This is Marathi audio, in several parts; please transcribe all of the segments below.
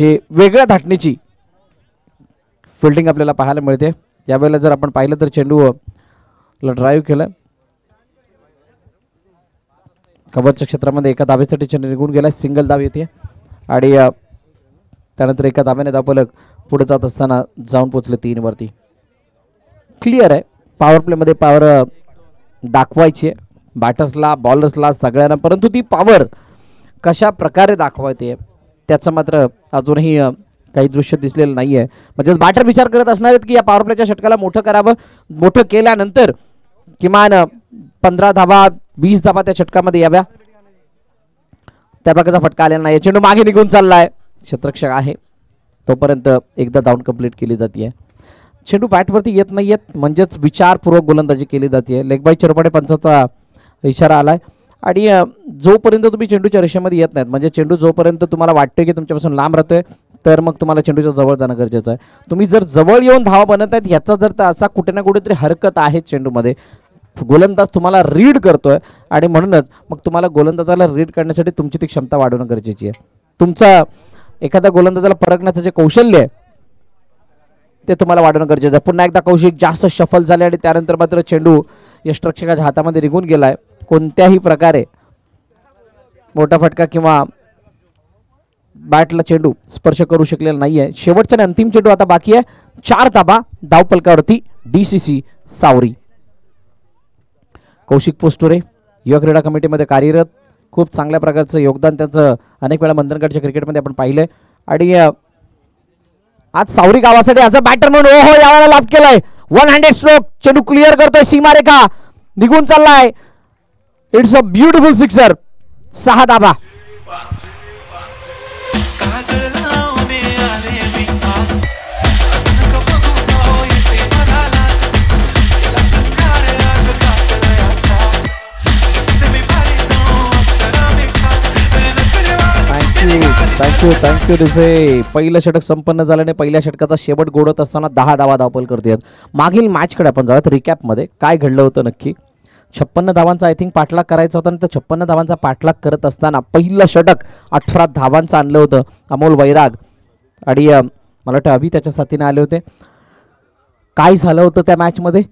जे वेगळ्या धाटणीची फिल्डिंग आपल्याला पाहायला मिळते. यावेळेला जर आपण पाहिलं तर चेंडू ड्राईव्ह केलं, कव्हरच्या क्षेत्रामध्ये एका धावेसाठी चेंडू निघून गेला, सिंगल धाव येते आणि त्यानंतर एका धाव्याने धावफलक पुढे जात असताना जाऊन पोचले 3 वरती. क्लिअर आहे, पॉवर प्लेमध्ये पॉवर दाखवायची आहे बॅटर्सला बॉलर्सला सगळ्यांना, परंतु ती पॉवर कशा प्रकारे दाखवायची त्याचं मात्र अजूनही काही दृश्य दिसलेलं नाही आहे. म्हणजेच बॅटर विचार करत असणार आहेत की या पॉवर प्लेच्या षटकाला मोठं करावं, मोठं केल्यानंतर किमान 15 धावा 20 धावा त्या षटकामध्ये याव्या. त्या प्रकारचा फटका आलेला नाही. चेंडू मागे निघून चाललाय, क्षेत्ररक्षक आहे तोपर्यंत एकदा धावून कंप्लीट केली जाते. चेंडू बॅटवरती येत नाही येत म्हणजेच विचारपूर्वक गोलंदाजी केली जाते. लेग बाय चिरपडे पंचाचा इशारा आलाय आणि जोपर्यंत तुम्ही चेंडूच्या रेषेमध्ये येत नाहीत, म्हणजे चेंडू जोपर्यंत तुम्हाला वाटते की तुमच्यापासून लांब राहतोय, तर मग तुम्हाला चेंडूच्या जवळ जाणं गरजेचं आहे. तुम्ही जर जवळ येऊन धावा बनत आहेत ह्याचा जर असा कुठे ना कुठेतरी हरकत आहे चेंडूमध्ये, गोलंदाज तुम्हाला रीड करतोय आणि म्हणूनच मग तुम्हाला गोलंदाजाला रीड करण्यासाठी तुमची ती क्षमता वाढवणं गरजेची आहे. तुमचा एखाद्या गोलंदाजाला परखण्याचं जे कौशल्य आहे ते तुम्हाला वाढवणं गरजेचं आहे. पुन्हा एकदा कौशिक जास्त शफल झाले आणि त्यानंतर मात्र चेंडू यष्टिरक्षकाच्या हातामध्ये निघून गेलाय. कोणत्याही प्रकारे मोठा फटका किंवा बॅटला चेंडू स्पर्श करू शकलेला नाहीये. शेवटचा आणि अंतिम चेंडू आता बाकी आहे. 4 धाबा धावफलकावरती DCC सावरी. कौशिक पोस्टुरे युवा क्रीडा कमिटीमध्ये कार्यरत, खूप चांगल्या प्रकारचं योगदान त्याचं अनेक वेळा मंदनगडच्या क्रिकेटमध्ये आपण पाहिलंय आणि आज सावरी गावासाठी ॲज अ बॅटर म्हणून ओहो यावेळेला लाभ केलाय. 1 हँडेड स्ट्रोक, चेंडू क्लिअर करतोय, सीमारेखा निघून चाललाय. It's a beautiful sixer. 6 dhaba. Thank you दिसे. पहिलं षटक संपन्न झाल्याने पहिल्या षटकाचा शेवट गोडत असताना 10 धावा धावफल करतात. मागील मॅचकडे आपण जाऊयात रिकॅपमध्ये काय घडलं होतं नक्की. 56 धावांचा आय थिंक पाठलाग करायचा होता आणि त्या 56 धावांचा पाठलाग करत असताना पहिलं षटक 18 धावांचं आणलं होतं अमोल वैराग आणि मला वाटतं अभि त्याच्या साथीने आले होते. काय झालं होतं त्या मॅचमध्ये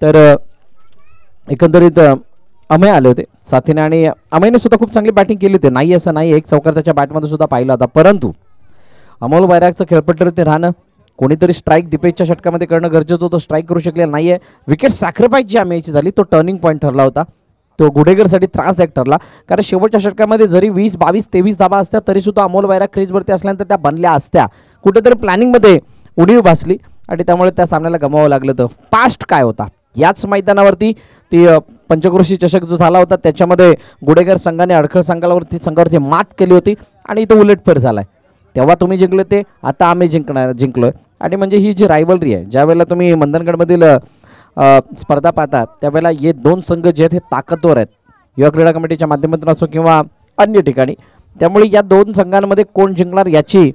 तर एकंदरीत अमय आले होते साथीने आणि अमयने सुद्धा खूप चांगली बॅटिंग केली होती, नाही असं नाही, एक चौकार त्याच्या बॅटमध्ये सुद्धा पाहिला होता. परंतु अमोल वैरागचं खेळपट्टीवरती राहणं, कोणीतरी स्ट्राईक दीपेशच्या षटकामध्ये करणं गरजेचं होतं, स्ट्राईक करू शकलेलं नाहीये. विकेट सॅक्रिफाईस जी अमयची झाली तो टर्निंग पॉईंट ठरला होता, तो गुडेगरसाठी त्रासदायक ठरला. कारण शेवटच्या षटकामध्ये जरी 20, 22, 23 धावा असत्या तरी सुद्धा अमोल वैराग क्रीजवरती असल्यानंतर त्या बनल्या असत्या. कुठेतरी प्लॅनिंगमध्ये उणीव भासली आणि त्यामुळे त्या सामन्याला गमावं लागलं. तर पास्ट काय होता याच मैदानावरती ती पंचक्रोशी चषक जो झाला होता त्याच्यामध्ये गुडेगर संघाने अडखळ संघावरती मात केली होती आणि इथं उलटफेर झालाय. तेव्हा तुम्ही जिंकले ते, आता आम्ही जिंकलोय. आणि म्हणजे ही जी रायव्हलरी आहे, ज्या वेळेला तुम्ही मंदनगडमधील स्पर्धा पाहता त्यावेळेला हे 2 संघ जे आहेत हे ताकदवर आहेत, युवा क्रीडा कमिटीच्या माध्यमातून असो किंवा अन्य ठिकाणी. त्यामुळे या 2 संघांमध्ये कोण जिंकणार याची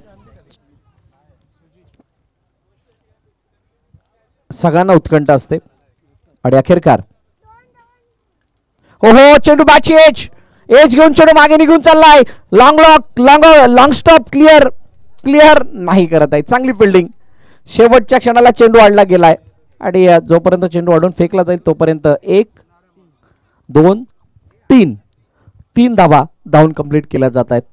सगळ्यांना उत्कंठा असते. आणि अखेरकार ओहो चेंडू बॅटची एज घेऊन चेंडू मागे निघून चाललाय. लॉंग स्टॉप क्लिअर नाही करत आहे. चांगली फिल्डिंग. शेवटच्या क्षणाला चेंडू आडला गेलाय आणि जोपर्यंत चेंडू आडून फेकला जाईल तोपर्यंत 1, 2, 3 धावा धावून कंप्लीट केल्या जात आहेत.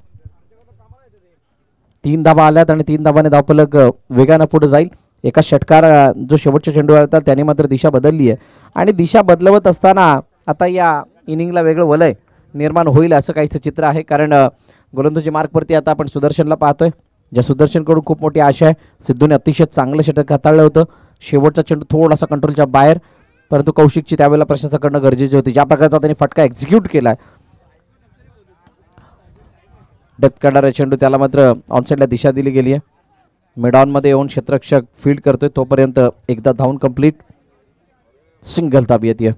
3 धावा आल्यात आणि 3 धावाने धावफलक वेगानं पुढे जाईल. एका षटकार जो शेवटच्या चेंडू आला त्याने मात्र दिशा बदलली आहे आणि दिशा बदलवत असताना आता या इनिंगला वेगळं वलय निर्माण होईल असं काहीच चित्र आहे. कारण गोलंदाजी मार्कवरती आता आपण सुदर्शनला पाहतोय, ज्या सुदर्शनकडून खूप मोठी आशा आहे. सिद्धूने अतिशय चांगलं षटक हाताळलं होतं. शेवटचा चेंडू थोडासा कंट्रोलच्या बाहेर, परंतु कौशिकची त्यावेळेला प्रशंसा करणं गरजेची होती. ज्या प्रकारचा त्यांनी फटका एक्झिक्यूट केलाय, डेथ करणारा चेंडू त्याला मात्र ऑनसाईडला दिशा दिली गेली आहे. मिडॉनमध्ये येऊन क्षेत्ररक्षक फील्ड करतोय तोपर्यंत एकदा धावून कंप्लीट, सिंगल धाव येते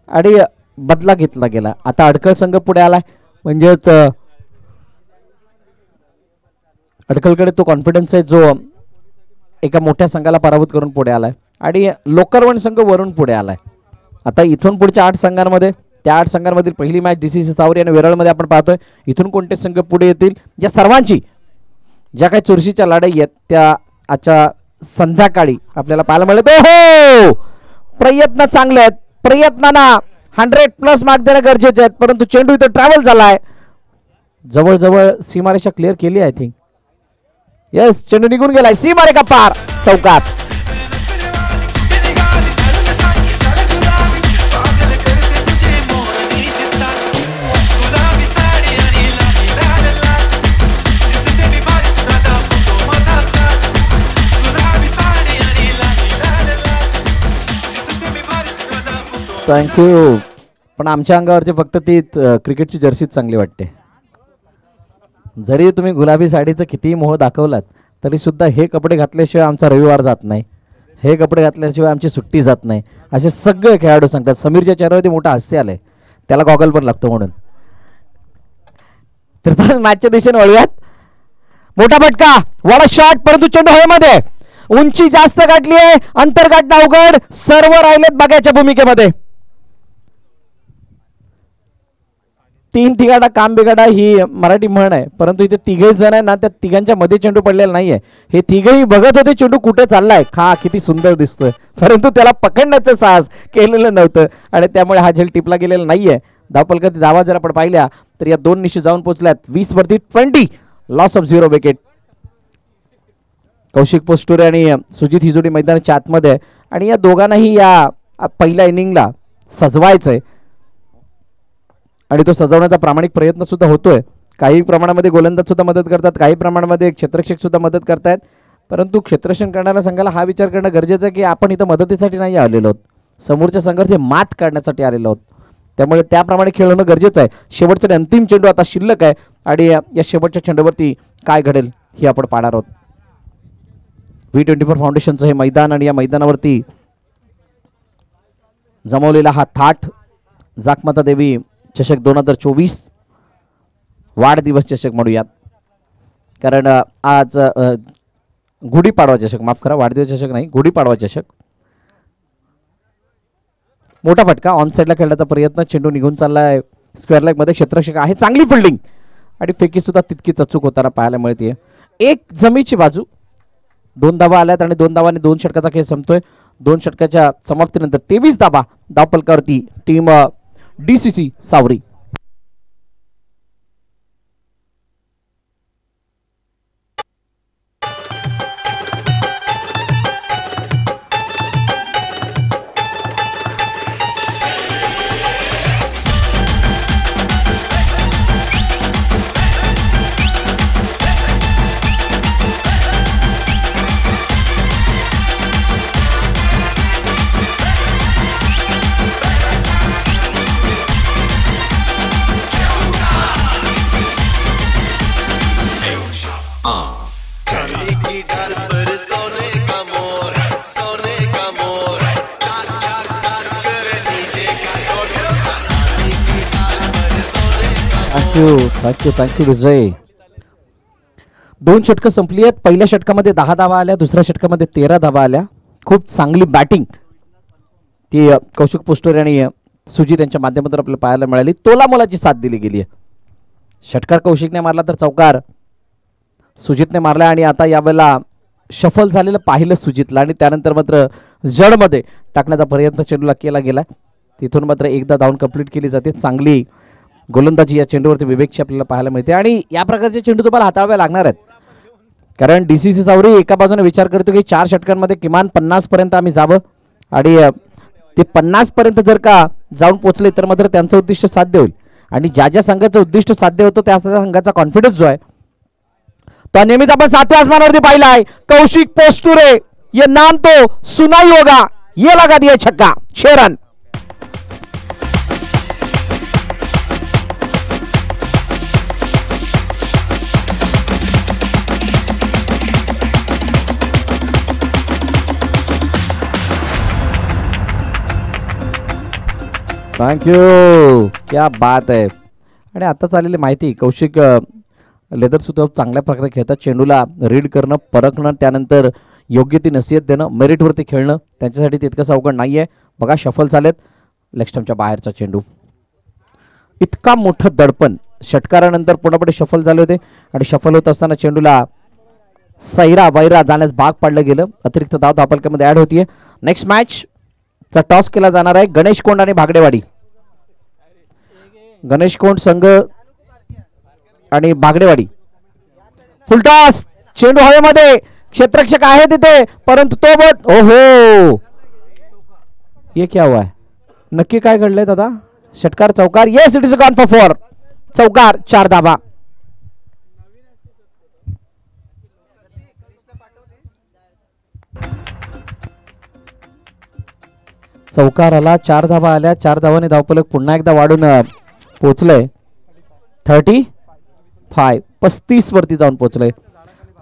आणि बदला घेतला गेला. आता अडखळ संघ पुढे आलाय, म्हणजेच अडखळकडे तो कॉन्फिडन्स आहे जो एका मोठ्या संघाला पराभूत करून पुढे आलाय आणि लोकरवन संघ वरून पुढे आलाय. आता इथून पुढच्या 8 संघांमध्ये त्या 8 संघांमधील पहिली मॅच DCC सावरी आणि वेरळमध्ये आपण पाहतोय. इथून कोणते संघ पुढे येतील या सर्वांची ज्या काही चुरशीच्या लढाई आहेत त्या आजच्या संध्याकाळी आपल्याला पाहायला मिळत. हो, प्रयत्न चांगले आहेत, प्रयत्नांना 100+ मार्क देणं गरजेचे आहेत, परंतु चेंडू इथं ट्रॅव्हल झालाय, जवळजवळ सीमारेषा क्लिअर केली आय थिंक. यस, चेंडू निघून गेलाय सीमारेखा पार चौकात. थँक्यू. पण आमच्या अंगावरची फक्त ती क्रिकेटची जर्सीच चांगली वाटते. जरी तुम्ही गुलाबी साडीचं कितीही मोह दाखवलात तरी सुद्धा हे कपडे घातल्याशिवाय आमचा रविवार जात नाही, हे कपडे घातल्याशिवाय आमची सुट्टी जात नाही, असे सगळे खेळाडू सांगतात. समीरच्या चेहऱ्यावरती मोठा हास्य आलंय, त्याला गॉगल पण लागतो म्हणून. तर मॅचच्या दिशेने वळूयात. मोठा फटका, वॉट शॉट, परंतु चेंडू हवेमध्ये, उंची जास्त गाठली आहे, अंतर गाठणं अवघड, सर्व राहिलेत बघायच्या भूमिकेमध्ये. 3 तिघाडा काम बिघाडा ही मराठी म्हण आहे, परंतु इथे तिघे जण आहे ना, त्या तिघांच्या मध्ये चेंडू पडलेला नाहीये. हे तिघेही बघत होते चेंडू कुठे चाललाय, खा किती सुंदर दिसतोय, परंतु त्याला पकडण्याचं साहस केलेलं नव्हतं आणि त्यामुळे हा झेल टिपला गेलेला नाहीये. धावपलकाची धावा जर आपण पाहिल्या तर या 2 निशी जाऊन पोहोचल्यात. 20 वरती 20, लॉस ऑफ 0 विकेट. कौशिक पोस्टुरे आणि सुजित ही जोडी मैदानाच्या आतमध्ये, आणि या दोघांनाही या पहिल्या इनिंगला सजवायचंय आणि तो सजवण्याचा प्रामाणिक प्रयत्न सुद्धा होतोय. काही प्रमाणामध्ये गोलंदाज सुद्धा मदत करतात, काही प्रमाणामध्ये क्षेत्ररक्षक सुद्धा मदत करतायत, परंतु क्षेत्ररक्षण करणाऱ्या संघाला हा विचार करणं गरजेचं आहे की आपण इथं मदतीसाठी नाही आलेलो आहोत, समोरच्या संघाचे मात काढण्यासाठी आलेलो आहोत. त्यामुळे त्याप्रमाणे खेळ होणं गरजेचं आहे. शेवटचा अंतिम चेंडू आता शिल्लक आहे आणि या शेवटच्या चेंडूवरती काय घडेल हे आपण पाहणार आहोत. V24 फाउंडेशनचं हे मैदान आणि या मैदानावरती जमवलेला हा थाट जाकमाता देवी चषक 2024 वाढदिवस चषक म्हणूयात, कारण आज गुढीपाडवा चषक, माफ करा, वाढदिवस चषक नाही, गुढीपाडवा चषक. मोठा फटका, ऑन साईडला खेळण्याचा प्रयत्न, चेंडू निघून चाललाय स्क्वेअर लेग मध्ये, क्षेत्ररक्षक आहे, चांगली फिल्डिंग आणि फेकी सुद्धा तितकीच अचूक होताना पाहायला मिळते. एक जमीची बाजू, 2 धावा आल्यात आणि 2 धावांनी 2 षटकाचा खेळ संपतोय. 2 षटकाच्या समाप्तीनंतर 23 धावा धावपलकावरती टीम DCC सावरी. थँक्यू विजय. 2 षटकं संपली आहेत. पहिल्या षटकामध्ये 10 धावा आल्या, दुसऱ्या षटकामध्ये 13 धावा आल्या. खूप चांगली बॅटिंग ती कौशिक पोस्टोरे आणि सुजित यांच्या माध्यमातून आपल्याला पाहायला मिळाली. तोलामोलाची साथ दिली गेली आहे. षटकार कौशिकने मारला तर चौकार सुजितने मारला आणि आता यावेळेला शफल झालेलं पाहिलं सुजितला आणि त्यानंतर मात्र जडमध्ये टाकण्याचा प्रयत्न चेंडूला केला गेला. तिथून मात्र एकदा धावून कंप्लीट केली जाते. चांगली गोलंदाजी या चेंडूवरती विवेकची आपल्याला पाहायला मिळते आणि या प्रकारचे चेंडू तुम्हाला हाताळावे लागणार आहेत, कारण DCC सावरी एका बाजूने विचार करतो की 4 षटकांमध्ये किमान 50 पर्यंत आम्ही जावं आणि ते 50 पर्यंत जर का जाऊन पोहोचले तर मात्र त्यांचं उद्दिष्ट साध्य होईल. आणि ज्या ज्या संघाचं उद्दिष्ट साध्य होतं त्या संघाचा कॉन्फिडन्स जो आहे तो नेहमीच आपण 7व्या आसमानावरती पाहिला आहे. कौशिक पोस्टुरे, ये नाम तो सुना ही होगा, ये लगा दिया छक्का, 6 रन. थँक्यू, क्या बात आहे. आणि आता चाललेली माहिती, कौशिक लेदर सुद्धा चांगल्या प्रकारे खेळतात. चेंडूला रीड करणं, परखणं, त्यानंतर योग्य ती नसीहत देणं, मेरिटवरती खेळणं त्यांच्यासाठी तितकंसं अवघड नाही आहे. बघा शफल झालेत, लेग स्टंपच्या बाहेरचा चेंडू. इतका मोठं दडपण षटकारानंतर पूर्णपणे शफल झाले होते आणि शफल होत असताना चेंडूला सैरा वैरा जाण्यास भाग पाडलं गेलं. अतिरिक्त धाव धापलक्यामध्ये ऍड होतीये. नेक्स्ट मॅच चा टॉस केला जाणार आहे गणेश कोंड आणि भागडेवाडी. गणेश कोंड संघ आणि भागडेवाडी. फुल टॉस, चेंडू हवेमध्ये, क्षेत्ररक्षक आहे तिथे परंतु तो बट ओहो, ये क्या हुआ है? नक्की काय घडलंय दादा? षटकार चौकार, yes it is gone for 4. चौकार, 4 धावा. चौकार आला, 4 धावा आल्या. 4 धावांनी धावफलक पुन्हा एकदा वाढून पोहोचलंय 35. 35 वरती जाऊन पोहोचलंय.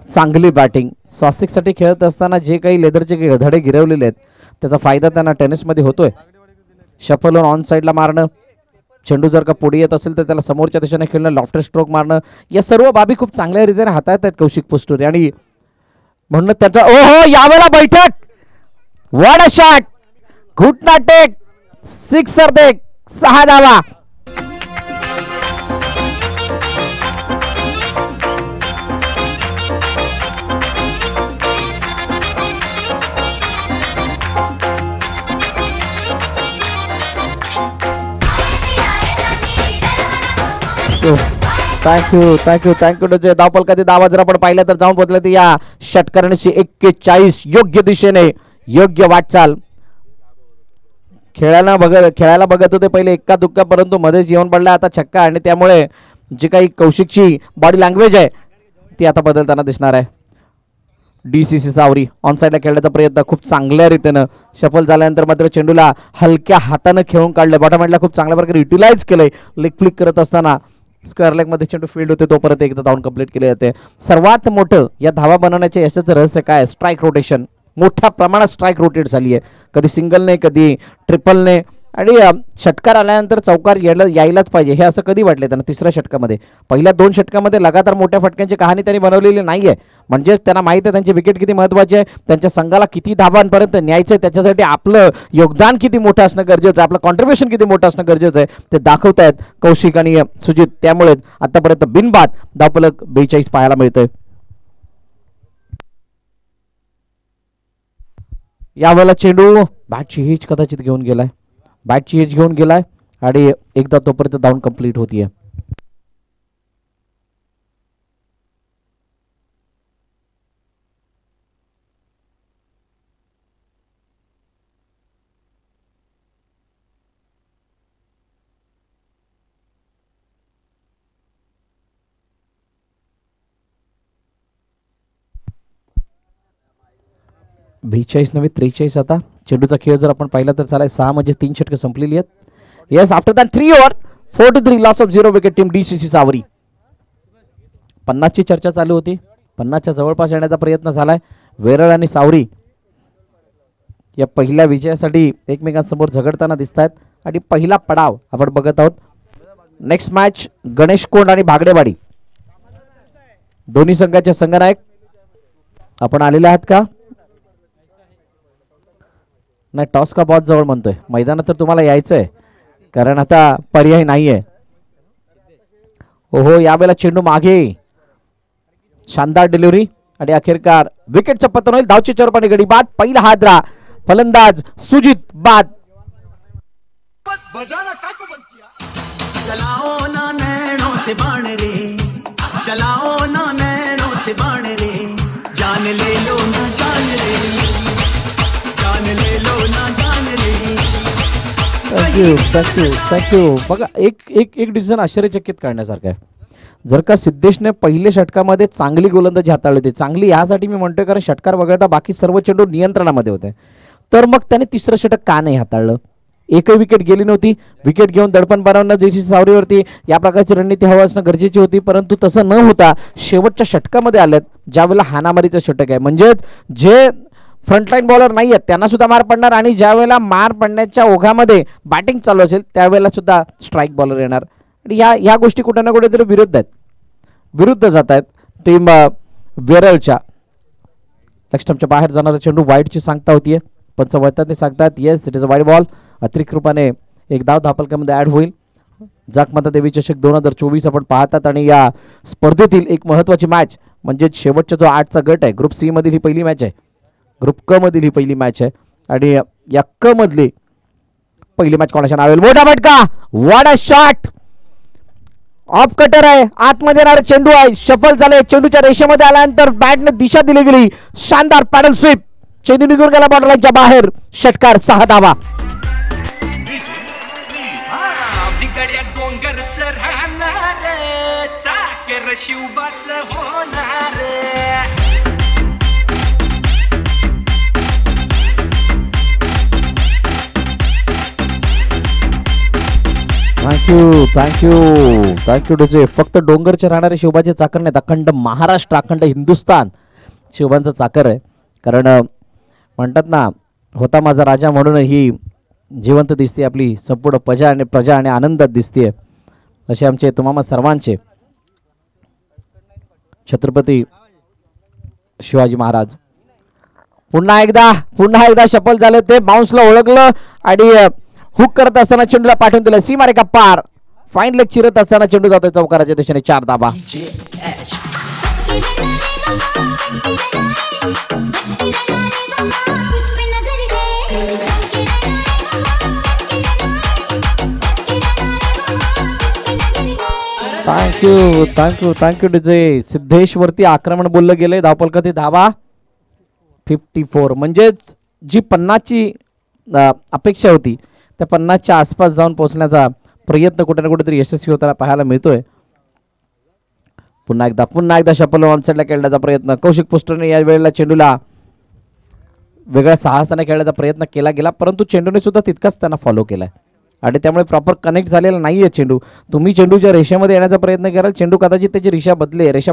चांगली बॅटिंग. सॉसिक्स साठी खेळत असताना जे काही लेदरचे धडे गिरवलेले आहेत त्याचा फायदा त्यांना टेनिसमध्ये होतोय. शफल ऑन साईडला मारणं, चेंडू जर का पुढे येत असेल तर त्याला समोरच्या दिशेने खेळणं, लॉफ्टर स्ट्रोक मारणं, या सर्व बाबी खूप चांगल्या रीतीने हाताळत आहेत कौशिक पुस्तुरे. आणि म्हणून त्याचा ओहो, यावेळेला बैठक, व्हॉट अ शॉट, घुटना टेक, सिक्सर देख, 6 धावा. थँक्यू. धावफलकातील धावा जर आपण पाहिलं तर जाऊन पोहोचले या षटकारांशी 41 योग्य दिशेने योग्य वाटचाल. खेळायला बघत होते पहिले एक्का दुक्का परंतु मध्येच येऊन पडला आता छक्का. आणि त्यामुळे जी काही कौशिकची बॉडी लँग्वेज आहे ती आता बदलताना दिसणार आहे. DCC सावरी ऑन साईडला खेळण्याचा प्रयत्न खूप चांगल्या रीतीनं सफल झाल्यानंतर मात्र चेंडूला हलक्या हातानं खेळून काढलं. बॉटम हँडला खूप चांगल्या प्रकारे युटिलाइज केलंय. लेग फ्लिक करत असताना स्क्वेअर लेग मध्ये चेंडू फील्ड होते तोपर्यंत एकदा धावून कंप्लीट केले जाते. सर्वात मोठं या धावा बनवण्याचे यशाचं रहस्य काय? Strike rotation. मोठ्या प्रमाणात स्ट्राईक रोटेट झाली आहे, कधी सिंगलने कधी ट्रिपलने. आणि षटकार आल्यानंतर चौकार यायलाच पाहिजे हे असं कधी वाटले त्यांना? तिसऱ्या षटकामध्ये. पहिल्या 2 षटकामध्ये लगातार मोठ्या फटक्यांची कहाणी त्यांनी बनवलेली नाहीये. म्हणजेच त्यांना माहिती आहे त्यांची विकेट किती महत्वाची आहे, त्यांच्या संघाला किती धावांपर्यंत न्यायचं आहे, त्याच्यासाठी आपलं योगदान किती मोठं असणं गरजेचं आहे, आपलं कॉन्ट्रीब्युशन किती मोठं असणं गरजेचं आहे ते दाखवतायत कौशिक आणि सुजित. त्यामुळे आतापर्यंत बिनबाद धावफलक 42 पाहायला मिळतंय. यावेळेला चेंडू बॅटची हिच कदाचित घेऊन गेलाय आणि एकदा तोपर्यंत धावून कंप्लीट होतीये. बेचाळीस नव्हे 43 आता. चेंडूचा खेळ जर आपण पाहिला तर चालाय 6 म्हणजे 3 षटकं संपलेली आहेत. Yes, after that 3 over 4-3 loss of 0 wicket team DCC सावरी. 50 ची चर्चा चालू होती, 50 च्या जवळपास येण्याचा प्रयत्न झालाय. वेरळ आणि सावरी या पहिल्या विजयासाठी एकमेकांसमोर झगडताना दिसत आहेत आणि पहिला पडाव आपण बघत आहोत. नेक्स्ट मॅच गणेश कोंड आणि भागडेवाडी दोन्ही संघाचे संघनायक आपण आलेले आहात का? नाही, टॉस का बॉस जवळ म्हणतोय. मैदानात तर तुम्हाला यायचंय कारण आता पर्याय नाहीये. ओहो, यावेळेला चेंडू मागे, शानदार डिलिव्हरी आणि अखेरकार विकेटचं पतन होईल. धावची चौरपाणी गडी बाद. पहिला हादरा फलंदाज सुजित बाद. चलाओ ना नैनों से बाण रे, चलाओ ना नैनों से बाण रे, जान ले लो ना जान रे, जान ले लो ना जान रे. थँक्यू. बघा, एक डिसिजन आश्चर्यचकित करण्यासारखं आहे. जर का सिद्धेशने पहिल्या षटकामध्ये चांगली गोलंदाजी हाताळली होती, चांगली यासाठी मी म्हणतोय कारण षटकार वगळता बाकी सर्व चेंडू नियंत्रणामध्ये होते, तर मग त्याने तिसरं षटक का नाही हाताळलं? एकही विकेट गेली नव्हती. विकेट घेऊन दडपण बनवणं DCC सावरीवरती या प्रकारची रणनीती हवी असणं गरजेची होती, परंतु तसं न होता शेवटच्या षटकामध्ये आलेत ज्यावेळेला हानामारीचं षटक आहे. म्हणजे जे फ्रंटलाईन बॉलर नाही आहेत त्यांना सुद्धा मार पडणार आणि ज्या वेळेला मार पडण्याच्या ओघामध्ये बॅटिंग चालू असेल त्यावेळेला सुद्धा स्ट्राईक बॉलर येणार. आणि ह्या गोष्टी कुठे ना कुठेतरी विरुद्ध जात आहेत टीम वेरळच्या. लक्ष्टमच्या बाहेर जाणारा चेंडू वाईडची सांगता होतीये, पंच वैतांनी सांगतात yes it is a wide ball. अतिरिक्त रूपाने एक धाव धापलकामध्ये ऍड होईल. जाकमाता देवी चषक 2024 आपण पाहतात आणि या स्पर्धेतील एक महत्त्वाची मॅच म्हणजे शेवटचा जो 8चा गट आहे, ग्रुप सी मधील ही पहिली मॅच आहे, ग्रुप क मधील ही पहिली मॅच आहे आणि या क मधली पहिली मॅच कोणाच्या नावे मोठा फटका, what a shot, off cutter आहे, आतमध्ये येणारा चेंडू आहे, शफल झाले, चेंडूच्या रेषेमध्ये आल्यानंतर बॅटने दिशा दिली गेली, शानदार पॅडल स्वीप, चेंडू निघून गेला बॉर्डरलाईनच्या बाहेर, षटकार 6 धावा. Thank you DJ. फक्त डोंगरचे राहणारे शिवबाचे चाकर नाहीत, अखंड महाराष्ट्र, अखंड हिंदुस्थान शिवबांचं चाकर आहे. कारण म्हणतात ना, होता माझा राजा म्हणून ही जिवंत दिसते आपली संपूर्ण प्रजा आणि आनंदात दिसते. असे आमचे तुम्हा सर्वांचे छत्रपती शिवाजी महाराज. पुन्हा एकदा शफल झाले, ते बाउन्सला ओळखलं आणि हुक करत असताना चेंडूला पाठवून दिलं, सीमा रेखा पार, फाईन लेग चिरत असताना चेंडू जातोय चौकाराच्या दिशेने. 4 धावा. Thank you DJ. सिद्धेश्वरती आक्रमण बोललं गेलंय, धावपलकाती धावा 54. म्हणजेच जी 50ची अपेक्षा होती त्या 50च्या आसपास जाऊन पोहोचण्याचा प्रयत्न कुठे ना कुठेतरी यशस्वी होताना पाहायला मिळतोय. पुन्हा एकदा शफल ऑन साइडला खेळण्याचा प्रयत्न, कौशिक पुष्टरने या वेळेला चेंडूला वेगळ्या साहसाने खेळण्याचा प्रयत्न केला गेला, परंतु चेंडूने सुद्धा तितकाच त्यांना फॉलो केलाय आणि त्यामुळे प्रॉपर कनेक्ट झालेला नाहीये चेंडू. तुम्ही चेंडूच्या रेषेमध्ये येण्याचा प्रयत्न कराल, चेंडू कदाचित त्याची रेषा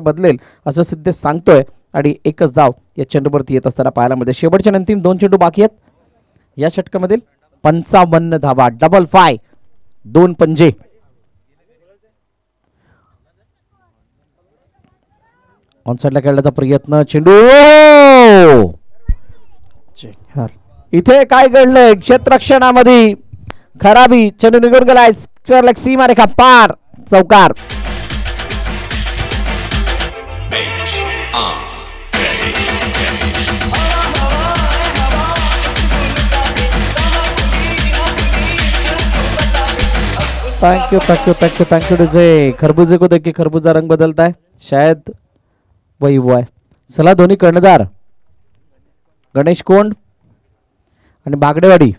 बदलेल असं सिद्धेश सांगतोय आणि एकच धाव या चेंडूवरती येत असताना पाहायला मिळते. शेवटच्या अंतिम 2 चेंडू बाकी आहेत या षटकामधील. 55 धावा, डबल 5, 2 पंजे. ऑन साइडला खेळण्याचा प्रयत्न, चेंडू इथे काय घडलंय क्षेत्ररक्षणामध्ये, खराबी, चेंडू निघून गेलाय, सीमा रेखा पार, चौकार. Thank you DJ. खरबूजे को देख के खरबूजा रंग बदलता है, शायद वही हुआ है. चला दोन्ही कर्णधार गणेश कोंड आणि बागडेवाडी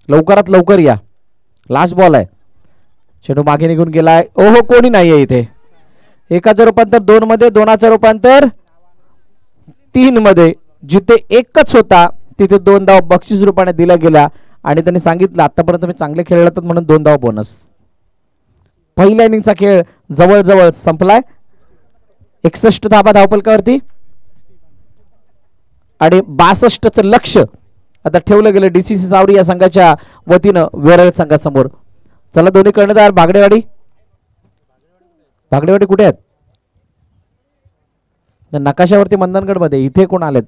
लवकरात लवकर या, लास्ट बॉल आहे. चेंडू मागे निघून गेलाय, ओहो कोणी नाहीये इथे. 1चं रूपांतर 2 मध्ये, 2चं रूपांतर 3 मध्ये. जिथे एकच होता तिथे 2 धाव बक्षीस रूपाने दिला गेला आणि त्यांनी सांगितलं आतापर्यंत मी चांगले खेळलो तर म्हणून 2 धाव बोनस. पहिल्या इनिंगचा खेळ जवळ संपलाय. 61 धावा धावपलकावरती आणि 62चं लक्ष आता ठेवलं गेलं डीसीसी सावरी या संघाच्या वतीनं वेरळ संघासमोर. चला दोन्ही कर्णधार बागडेवाडी कुठे आहेत? नकाशावरती मंदनगड मध्ये. इथे कोण आलेत?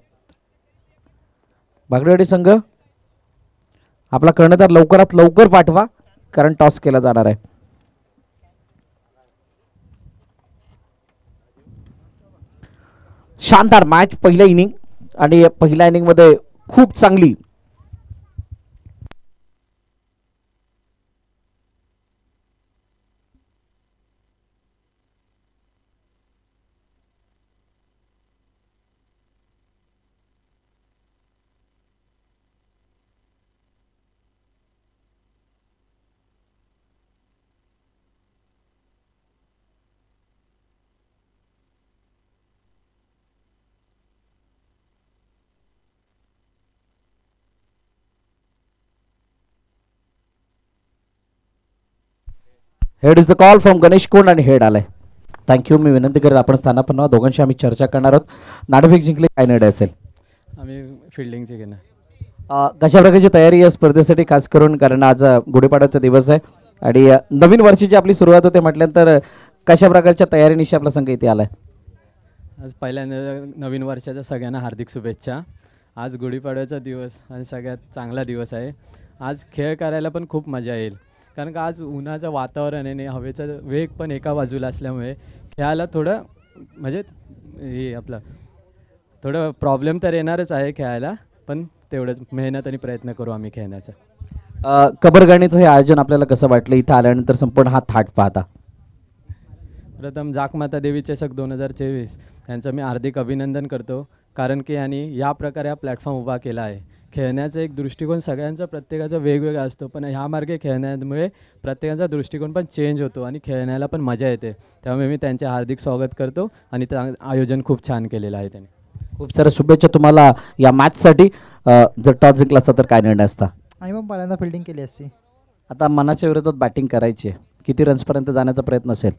बागडेवाडी संघ आपला कर्णधार लवकरात लवकर पाठवा कारण टॉस केला जाणार आहे. शानदार मॅच पहिल्या इनिंग आणि पहिल्या इनिंग मध्ये खूप चांगली head is the call from Ganesh Kond आणि हेड आलाय. थँक्यू. मी विनंती करेल आपण स्थानापन्न व्हा. दोघांशी आम्ही चर्चा करणार आहोत. नाणेफेक जिंकले काय निर्णय असेल? आम्ही फिल्डिंगचे घेणार. कशा प्रकारची तयारी या स्पर्धेसाठी खास करून कारण आज गुढीपाडव्याचा दिवस आहे आणि नवीन वर्षाची आपली सुरुवात होते म्हटल्यानंतर कशा प्रकारच्या तयारीनिशी आपला संघ इथे आलाय? आज पहिल्यांदा नवीन वर्षाच्या सगळ्यांना हार्दिक शुभेच्छा. आज गुढीपाडव्याचा दिवस आणि सगळ्यात चांगला दिवस आहे. आज खेळ करायला पण खूप मजा येईल कारण का आज उन्हाचं वातावरण आहे आणि हवेचा वेग पण एका बाजूला असल्यामुळे खेळायला थोडं म्हणजे हे आपलं थोडं प्रॉब्लेम तर येणारच आहे खेळायला, पण तेवढंच मेहनत आणि प्रयत्न करू आम्ही खेळण्याचा. कबरगाणीचं हे आयोजन आपल्याला कसं वाटलं इथं आल्यानंतर संपूर्ण हा थाट पाहता? प्रथम जाकमाता देवी चषक 2024 यांचं मी हार्दिक अभिनंदन करतो, कारण की यांनी या प्रकारे हा प्लॅटफॉर्म उभा केला आहे. खेळण्याचा एक दृष्टिकोन सगळ्यांचा प्रत्येकाचा वेगवेगळा असतो, पण ह्या मार्गे खेळण्यामुळे प्रत्येकाचा दृष्टिकोन पण चेंज होतो आणि खेळण्याला पण मजा येते. त्यामुळे मी त्यांचे हार्दिक स्वागत करतो आणि आयोजन खूप छान केलेलं आहे त्यांनी. खूप साऱ्या शुभेच्छा तुम्हाला या मॅचसाठी. जर टॉस जिंकला असता तर काय निर्णय असता? आणि मग पहिल्यांदा फिल्डिंग केली असती. आता मनाच्या विरोधात बॅटिंग करायची आहे, किती रन्सपर्यंत जाण्याचा प्रयत्न असेल?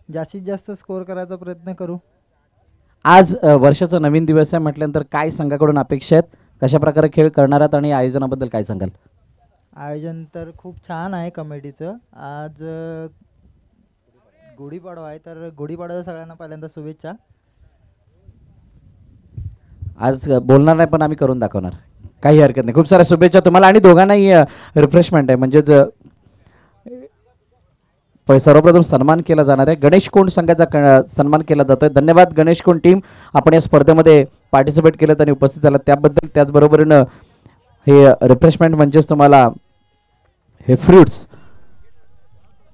जास्तीत जास्त स्कोअर करायचा प्रयत्न करू. आज वर्षाचा नवीन दिवस आहे म्हटल्यानंतर काय संघाकडून अपेक्षा आहेत, कशा प्रकारे खेळ करणार आहात आणि आयोजनाबद्दल काय सांगाल? आयोजन तर खूप छान आहे कमिटीचं. आज गुढीपाडवा आहे, तर गुढीपाडवा सगळ्यांना पहिल्यांदा शुभेच्छा. आज बोलणार नाही पण आम्ही करून दाखवणार, काही हरकत नाही. खूप साऱ्या शुभेच्छा तुम्हाला आणि दोघांनाही रिफ्रेशमेंट आहे. म्हणजेच सर्वप्रथम सन्मान केला जाणार आहे. गणेश कोंड संघाचा सन्मान केला जातोय. धन्यवाद गणेश कोंड टीम, आपण या स्पर्धेमध्ये पार्टिसिपेट केलं आणि उपस्थित झाला त्याबद्दल. त्याचबरोबरीनं हे रिफ्रेशमेंट म्हणजेच तुम्हाला हे फ्रूट्स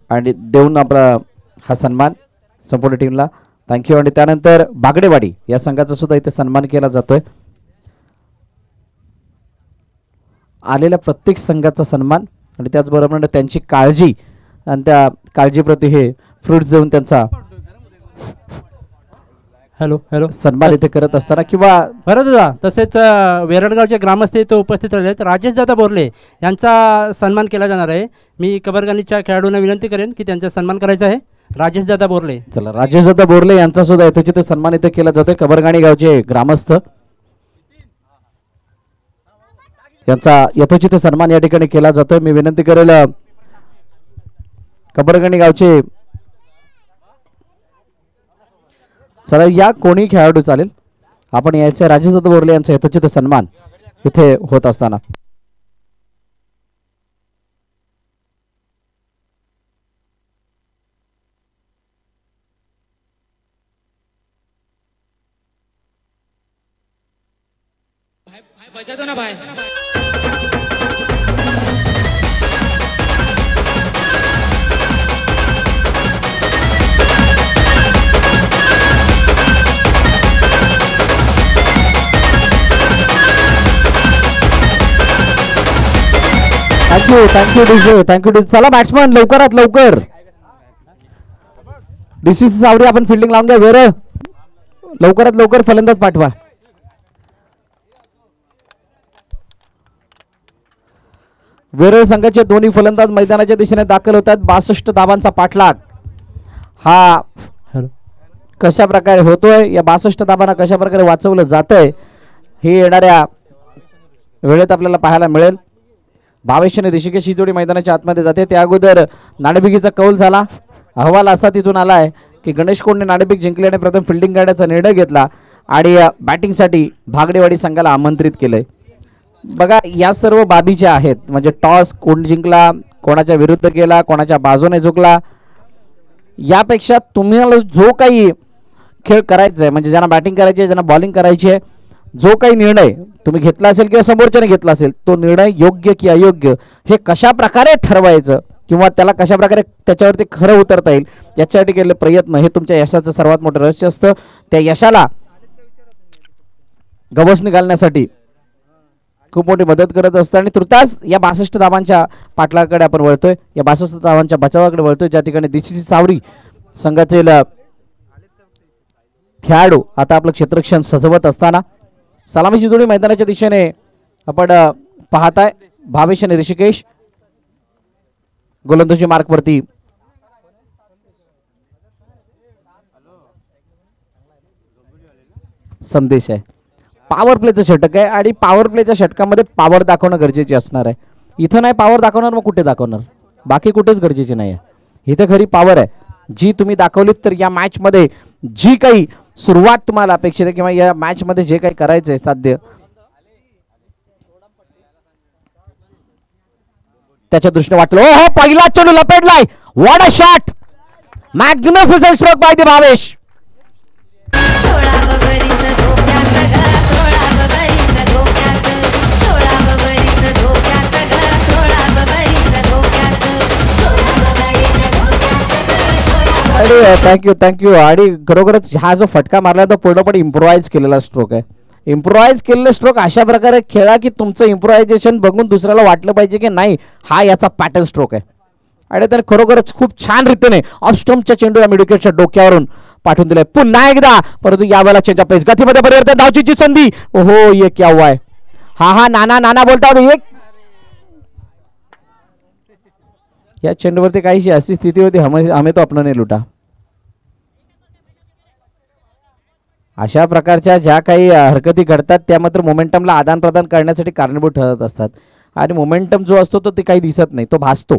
आणि देऊन आपला हा सन्मान संपूर्ण टीमला थँक्यू. आणि त्यानंतर बागडेवाडी या संघाचा सुद्धा इथे सन्मान केला जातोय. आलेल्या प्रत्येक संघाचा सन्मान आणि त्याचबरोबर त्यांची काळजी आणि त्या काळजीप्रती हे फ्रूट्स देऊन त्यांचा हॅलो सन्मान इथे करत असताना किंवा बरं दादा, तसेच वेरडगावचे ग्रामस्थ इथे उपस्थित राहिले आहेत. राजेश दादा बोरले यांचा सन्मान केला जाणार आहे. मी कबरगाणीच्या खेळाडूंना विनंती करेन की त्यांचा सन्मान करायचा आहे. राजेश दादा बोरले, चला राजेश दादा बोरले यांचा सुद्धा यथोचित सन्मान इथे केला जातोय. कबरगाणी गावचे ग्रामस्थ यांचा यथोचित सन्मान या ठिकाणी केला जातोय. मी विनंती करेल कबरगाणी गावचे, चला या कोणी खेळाडू चालेल, आपण यायचे. राजेश दादा बोरले यांचा यथोचित सन्मान इथे होत असताना बचा दो ना भाई. Thank you DJ, thank you DJ. चला बॅट्समन लवकरात लवकर डीसीसी सावरी आपण फिल्डिंग लावून घ्या. वेर लवकरात लवकर फलंदाज पाठवा. वेरळ संघाचे दोन्ही फलंदाज मैदानाच्या दिशेने दाखल होतात. 62 धावांचा पाठलाग हा कशा प्रकारे होतोय, या 62 धावांना कशा प्रकारे वाचवलं जातंय हे येणाऱ्या वेळेत आपल्याला पाहायला मिळेल. भावेश आणि ऋषिकेश ही जोडी मैदानाच्या आतमध्ये जाते. त्या अगोदर नाणेफेकीचा कौल झाला. अहवाल असा तिथून आलाय की गणेश कोंडने नाणेफेक जिंकली आणि प्रथम फिल्डिंग करण्याचा निर्णय घेतला आणि बॅटिंगसाठी भागडेवाडी संघाला आमंत्रित केलंय. बघा या सर्व बाबी ज्या आहेत, म्हणजे टॉस कोण जिंकला, कोणाच्या विरुद्ध गेला, कोणाच्या बाजूने झुकला, यापेक्षा तुम्हाला जो काही खेळ करायचा आहे, म्हणजे ज्यांना बॅटिंग करायची आहे, ज्यांना बॉलिंग करायची आहे, जो काही निर्णय तुम्ही घेतला असेल किंवा समोरच्याने घेतला असेल, तो निर्णय योग्य की अयोग्य हे कशा प्रकारे ठरवायचं किंवा त्याला कशा प्रकारे त्याच्यावरती खरं उतरता येईल याच्यासाठी केलेले प्रयत्न हे तुमच्या यशाचं सर्वात मोठं रहस्य असतं. त्या यशाला गवसणी घालण्यासाठी खूप मोठी मदत करत असतं. आणि तुर्तास या 62 धावांच्या पाठलागाकडे आपण वळतोय, या 62 धावांच्या बचावाकडे वळतोय, ज्या ठिकाणी डीसीसी सावरी संघातील खेळाडू आता आपलं क्षेत्ररक्षण सजवत असताना सलामीची जोडी मैदानाच्या दिशेने आपण पाहताय. भावेश आणि ऋषिकेश गोलंदाजी मार्कवरती संदेश आहे. पॉवर प्लेचं षटक आहे आणि पॉवर प्लेच्या षटकामध्ये पॉवर दाखवणं गरजेचे असणार आहे. इथं नाही पॉवर दाखवणार मग कुठे दाखवणार, बाकी कुठेच गरजेची नाही आहे. इथे खरी पॉवर आहे जी तुम्ही दाखवलीत तर या मॅच मध्ये जी काही सुरुवात तुम्हाला अपेक्षित आहे किंवा या मॅच मध्ये जे काही करायचंय साध्य त्याच्या दृष्टीने वाटलं हो पहिला चेंडू लपेटलाय. What a shot, magnificent stroke by the Bhavesh. Thank you. आणि खरोखरच हा जो फटका मारला तो पूर्णपणे इम्प्रोवाइज केलेला स्ट्रोक आहे. इम्प्रोवाइज केलेला स्ट्रोक अशा प्रकारे खेळा की तुमचं इम्प्रोव्हायझेशन बघून दुसऱ्याला वाटलं पाहिजे की नाही हा याचा पॅटर्न स्ट्रोक आहे. आणि त्याने खरोखरच खूप छान रीतीने ऑफ स्टंपच्या चेंडूला मिडविकेटच्या डोक्यावरून पाठवून दिलाय पुन्हा एकदा. परंतु यावेळेला चेंज ऑफ पेस, गतीमध्ये परिवर्तन, धावचीची संधी. ओहो ये क्या हुआ है. हा नाना बोलता होता. एक या चेंडूवरती काहीशी अशी स्थिती होती, हमें तो अपना नाही लुटा. अशा प्रकारच्या ज्या काही हरकती घडतात त्या मात्र मोमेंटमला आदान प्रदान करण्यासाठी कारणीभूत ठरत असतात. आणि मोमेंटम जो असतो तो ते काही दिसत नाही, तो भासतो.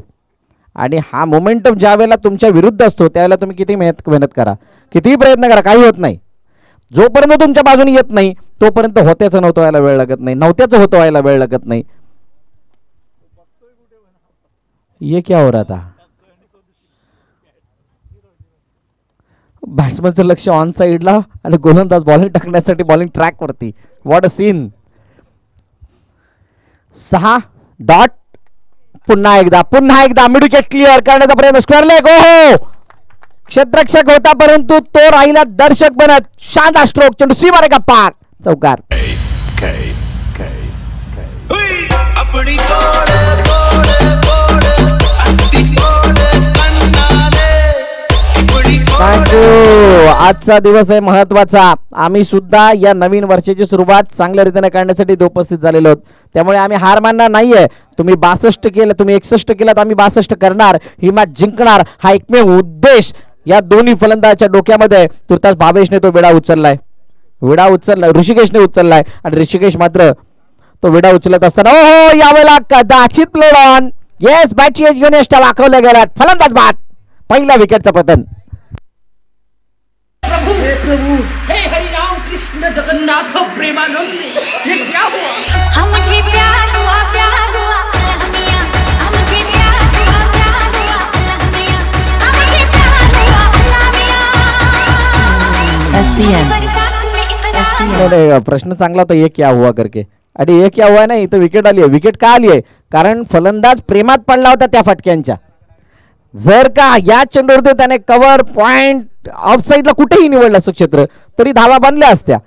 आणि हा मोमेंटम ज्या वेळेला तुमच्या विरुद्ध असतो त्यावेळेला तुम्ही किती मेहनत करा, कितीही प्रयत्न करा, काही होत नाही. जोपर्यंत तुमच्या बाजूने येत नाही तोपर्यंत होत्याचं नव्हतं व्हायला वेळ लागत नाही, नव्हत्याचं होतं व्हायला वेळ लागत नाही. ये क्या हो रहा था. बॅट्समनचं लक्ष ऑन साइडला आणि गोलंदाज बॉलिंग टाकण्यासाठी बॉलिंग ट्रॅक वरती. What a scene. 6 डॉट. पुन्हा एकदा मिडविकेट क्लिअर करण्याचा प्रयत्न. Square leg. ओहो क्षेत्ररक्षक होता परंतु तो राहिला दर्शक बनत. शानदार स्ट्रोक, चेंडू सी मारेगा पार, चौकार. थँक्यू. आजचा दिवस आहे महत्वाचा. आम्ही सुद्धा या नवीन वर्षाची सुरुवात चांगल्या रीतीने करण्यासाठी उपस्थित झालेलो आहोत. त्यामुळे आम्ही हार मानणार नाहीये. तुम्ही 62 केलं, तुम्ही 61 केलं, आम्ही 62 करणार, ही मॅच जिंकणार, हा एकमेव उद्देश या दोन्ही फलंदाजाच्या डोक्यामध्ये. तुर्तास भावेशने तो विडा उचललाय, ऋषिकेशने उचललाय. आणि ऋषिकेश मात्र तो विडा उचलत असताना ओहो यावेळेला कदाचित प्लेड ऑन. येस बॅटची एज घेऊन एष्टा वाकवल्या गेल्यात. फलंदाज बाद, पहिल्या विकेटचं पतन. प्रभु हे हरि राम कृष्ण जगन्नाथ प्रेमानंद, ये क्या हुआ. मुझे प्यार हुआ अल्लाह मियां, मुझे प्यार हुआ अल्लाह मियां, मुझे प्यार हुआ अल्लाह मियां. प्रश्न चांगला होता ये क्या हुआ करके. आणि ये क्या हुआ नाही, इथं विकेट आली आहे. विकेट का आली आहे, कारण फलंदाज प्रेमात पडला होता त्या फटक्यांच्या. जर का या चेंडूवरती त्याने कव्हर पॉइंट ऑफ साईडला कुठेही निवडलं असं क्षेत्र तरी धावा बनल्या असत्या.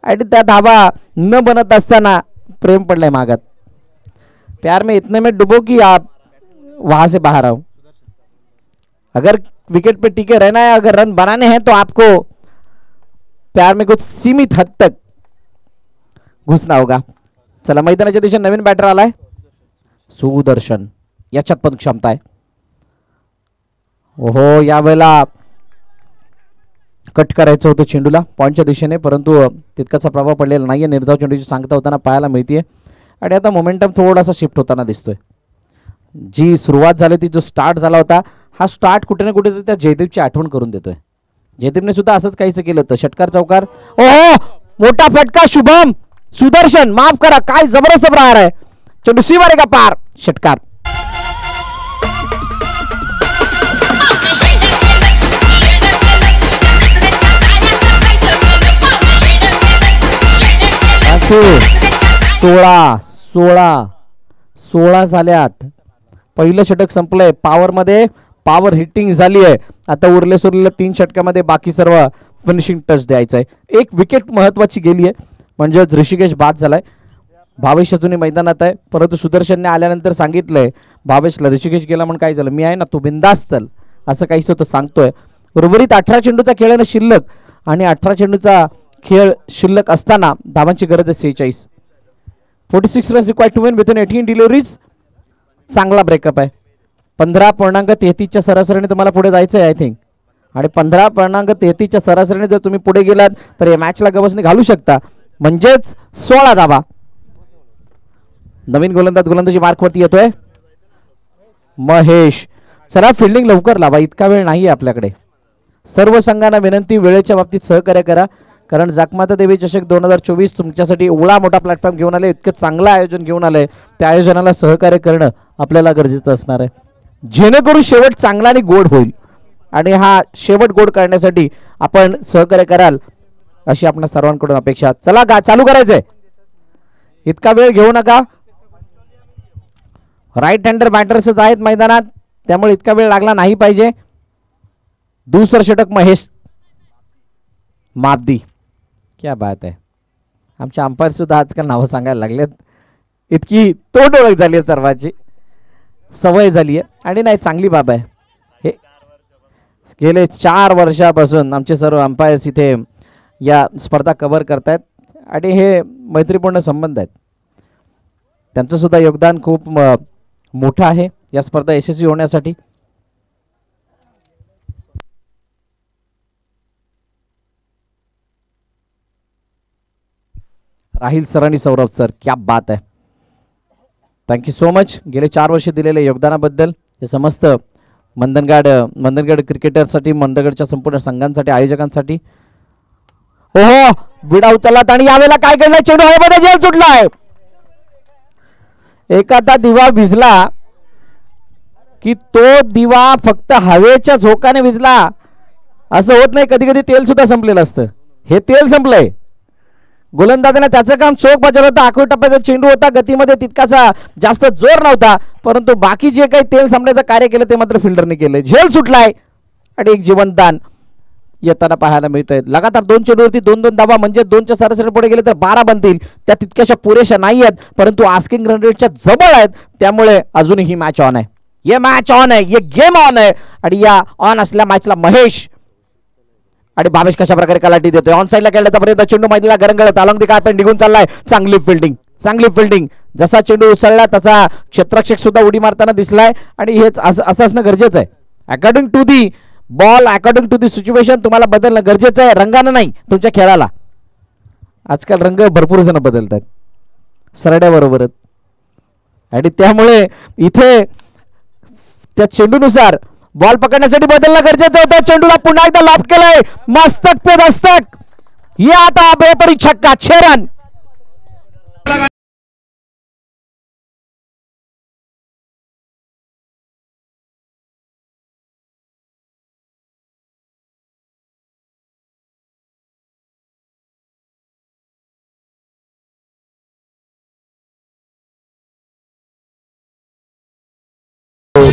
आणि त्या धावा न बनत असताना प्रेम पडलाय मागात. प्यार में इतने में डुबो कि आप वहां से बाहर आओ. अगर विकेट पे टिके रहना है, अगर रन बनाने हैं तो आपको प्यार में कुछ सीमित हद तक घुसना होगा. चला मैदानाच्या दिशेने नवीन बॅटर आलाय सुदर्शन, याच्यात पण क्षमता आहे. ओहो यावेळेला कट करायचं होतं चेंडूला पॉईंटच्या दिशेने, परंतु तितकाचा प्रभाव पडलेला नाहीये. निर्धाव चेंडूची सांगता होताना पाहायला मिळतीये. आणि आता मोमेंटम थोडासा शिफ्ट होताना दिसतोय. जी सुरुवात झाली ती, जो स्टार्ट झाला होता, हा स्टार्ट कुठे ना कुठे त्या जयदीपची आठवण करून देतोय. जयदीपने सुद्धा असंच काहीच केलं होतं. षटकार चौकार. ओहो मोठा फटका. शुभम सुदर्शन माफ करा, काय जबरदस्त प्रहार आहे. चेंडू सी मारेगा पार, षटकार. सोळा झाल्यात. पहिलं षटक संपलंय. पॉवर मध्ये पॉवर हिटिंग झाली आहे. आता उरले सुरलेल्या 3 षटकामध्ये बाकी सर्व फिनिशिंग टच द्यायचं आहे. एक विकेट महत्वाची गेली आहे म्हणजे ऋषिकेश बाद झालाय. भावेश अजूनही मैदानात आहे, परंतु सुदर्शनने आल्यानंतर सांगितलंय भावेशला ऋषिकेश गेला म्हणून काय झालं, मी आहे ना तू बिंदास चल, असं काहीच तो सांगतोय. उर्वरित 18 चेंडूचा खेळ आहे शिल्लक, आणि 18 चेंडूचा खेळ शिल्लक असताना धावांची गरज आहे 46. 46 runs required to win within 18 deliveries. चांगला ब्रेकअप आहे. 15.33च्या सरासरीने तुम्हाला पुढे जायचं आहे आय थिंक. आणि 15.33च्या सरासरीने जर तुम्ही पुढे गेलात तर या मॅचला गवसणी घालू शकता, म्हणजेच 16 धावा. नवीन गोलंदाजी मार्कवरती येतोय महेश. चला फिल्डिंग लवकर लावा, इतका वेळ नाहीये आपल्याकडे. सर्व संघांना विनंती वेळेच्या बाबतीत सहकार्य करा, कारण जाकमाता देवी चषक 2024 तुमच्यासाठी एवढा मोठा प्लॅटफॉर्म घेऊन आले, इतकं चांगलं आयोजन घेऊन आलंय, त्या आयोजनाला सहकार्य करणं आपल्याला गरजेचं असणार आहे, जेणेकरून शेवट चांगला आणि गोड होईल. आणि हा शेवट गोड करण्यासाठी आपण सहकार्य कराल अशी आपल्या सर्वांकडून अपेक्षा. चला चालू करायचंय, इतका वेळ घेऊ नका. राईट हँडर बॅटर्सच आहेत मैदानात, त्यामुळे इतका वेळ लागला नाही पाहिजे. दुसरं षटक महेश मापदी, क्या बात आहे. आमच्या अंपायर सुद्धा आजकाल नावं सांगायला लागलेत, इतकी तोंड ओळख झाली आहे, सर्वांची सवय झाली आहे. आणि नाही, चांगली बाब आहे. हे गेले 4 वर्षापासून आमचे सर्व अंपायर्स इथे या स्पर्धा कव्हर करतायत आणि हे मैत्रीपूर्ण संबंध आहेत. त्यांचं सुद्धा योगदान खूप मोठं आहे या स्पर्धा यशस्वी होण्यासाठी. राहिल सर आणि सौरभ सर, क्या बात आहे. थँक्यू सो मच गेले 4 वर्ष दिलेल्या योगदानाबद्दल. हे समस्त मंदनगड क्रिकेटरसाठी, मंदनगडच्या संपूर्ण संघांसाठी, आयोजकांसाठी. ओहो, बिडा उचललात आणि यावेळेला काय घडलं, चेंडू हवेमध्ये झेल सुटलाय. एखादा दिवा भिजला की तो दिवा फक्त हवेच्या झोकाने भिजला असं होत नाही, कधी कधी तेल सुद्धा संपलेलं असतं. हे तेल संपलंय. गोलंदाजाने त्याचं काम चोख बजावलं होतं. आखरी टप्प्याचा चेंडू होता, गतीमध्ये तितकासा जास्त जोर नव्हता, परंतु बाकी जे काही तेल संपण्याचं कार्य केलं ते मात्र फिल्डरने केलं. झेल सुटलाय आणि एक जीवनदान येताना पाहायला मिळतंय. लगातार 2 चेंडूवरती 2-2 धावा, म्हणजे 2च्या सरासरी पुढे गेले तर 12 बनतील. त्या तितक्याशा पुरेशा नाही आहेत, परंतु आस्किंग रन रेटच्या जवळ आहेत, त्यामुळे अजूनही ही मॅच ऑन आहे. ये मॅच ऑन आहे, ये गेम ऑन आहे. आणि या ऑन असल्या मॅचला महेश आणि भावेश कशा प्रकारे कलाटी देतोय. ऑन साईडला खेळण्याचा प्रयत्न, चेंडू मैदानाला गरंगळत अलॉंग दी कार्पेट निघून चाललाय. चांगली फिल्डिंग. जसा चेंडू उचलला तसा क्षेत्ररक्षक सुद्धा उडी मारताना दिसलाय आणि हेच असं असणं गरजेचं आहे. According to the ball, according to the situation तुम्हाला बदलणं गरजेचं आहे, रंगानं नाही, तुमच्या खेळाला. आजकाल रंग भरपूर जण बदलतात सरड्याबरोबरच, आणि त्यामुळे इथे त्या चेंडूनुसार बॉल पकडण्यासाठी बदलणं गरजेचं होतं. चेंडूला पुन्हा एकदा लॉफ्ट केलंय, मस्तक पे दस्तक. या आता बेपरी छक्का, 6 रन.